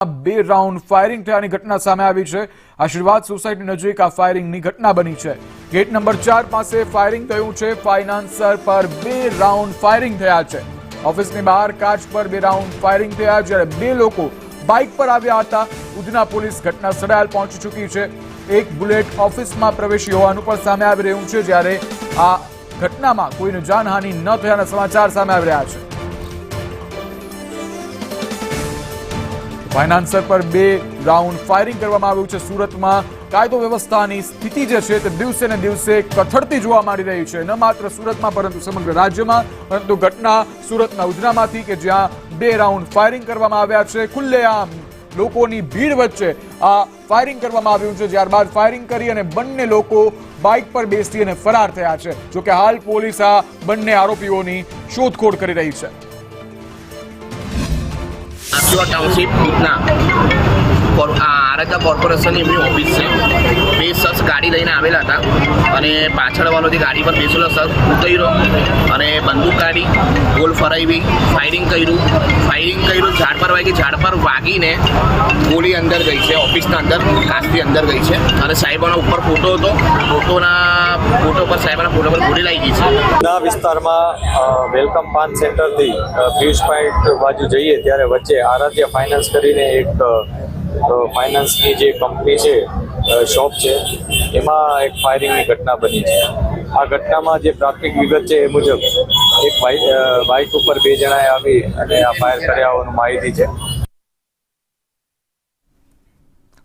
બે round firing થયાની ઘટના સામે આવી છે। આશીર્વાદ સોસાયટી નજીક આ ફાયરિંગની ઘટના બની છે। ગેટ નંબર 4 પાસે ફાયરિંગ થયું છે। ફાઇનાન્સર પર બે રાઉન્ડ ફાયરિંગ થયા છે। ઓફિસની બહાર કાચ પર બે રાઉન્ડ ફાયરિંગ થયા જ્યારે બે લોકો બાઇક પર આવ્યા હતા। ઉધના પોલીસ ઘટના સ્થળે હાલ પહોંચી ચૂકી છે। એક બુલેટ ઓફિસમાં પ્રવેશી હોવાનું પણ સામે આવી રહ્યું છે જ્યારે આ ઘટનામાં કોઈને જાનહાનિ ન થયાના સમાચાર સામે આવી રહ્યા છે। ફાઇનાન્સર પર બે રાઉન્ડ ફાયરિંગ કરવામાં આવ્યું છે। સુરતમાં કાયદો વ્યવસ્થાની સ્થિતિ જે છે તે દિવસે ને દિવસે કથળતી જોવા મળી રહી છે। ન માત્ર સુરતમાં પરંતુ સમગ્ર રાજ્યમાં। પરંતુ ઘટના સુરતના ઉધનામાંથી કે જ્યાં બે રાઉન્ડ ફાયરિંગ કરવામાં આવ્યા છે। ખુલ્લેઆમ લોકોની ભીડ વચ્ચે આ ફાયરિંગ કરવામાં આવ્યું છે। ત્યારબાદ ફાયરિંગ કરી અને બંને લોકો બાઇક પર બેસી અને ફરાર થયા છે। જોકે હાલ પોલીસ આ બંને આરોપીઓની શોધખોળ કરી રહી છે। टाउनशिप उतना आराध्या कॉर्पोरेशन एमनी ऑफिस से બે શખ્સ ગાડી લઈને આવેલા હતા અને પાછળવાળોથી ગાડી પર બેસેલો શખ્સ ઉતર્યો અને બંદૂક કાઢી ગોલ ફરાવી ફાયરિંગ કર્યું ઝાડ પર વાગીને ગોળી અંદર ગઈ છે। ઓફિસના અંદર કાચની અંદર ગઈ છે અને સાહેબના ઉપર ફોટો હતો। ફોટો પર સાહેબના ફોટો પર ગોળી લાગી ગઈ છે। આ વિસ્તારમાં વેલકમ પાન સેન્ટરથી પિયુષ પોઈન્ટ બાજુ જઈએ ત્યારે વચ્ચે આરાધ્યા ફાઇનાન્સ કરીને એક ફાઇનાન્સની જે કંપની છે શોપ છે એમાં એક ફાયરિંગની ઘટના બની છે। આ ઘટનામાં જે પ્રાથમિક વિગત છે એ મુજબ એક બાઇક ઉપર બે જણાએ આવી અને આ ફાયર કર્યા હોવાનું માહિતી છે।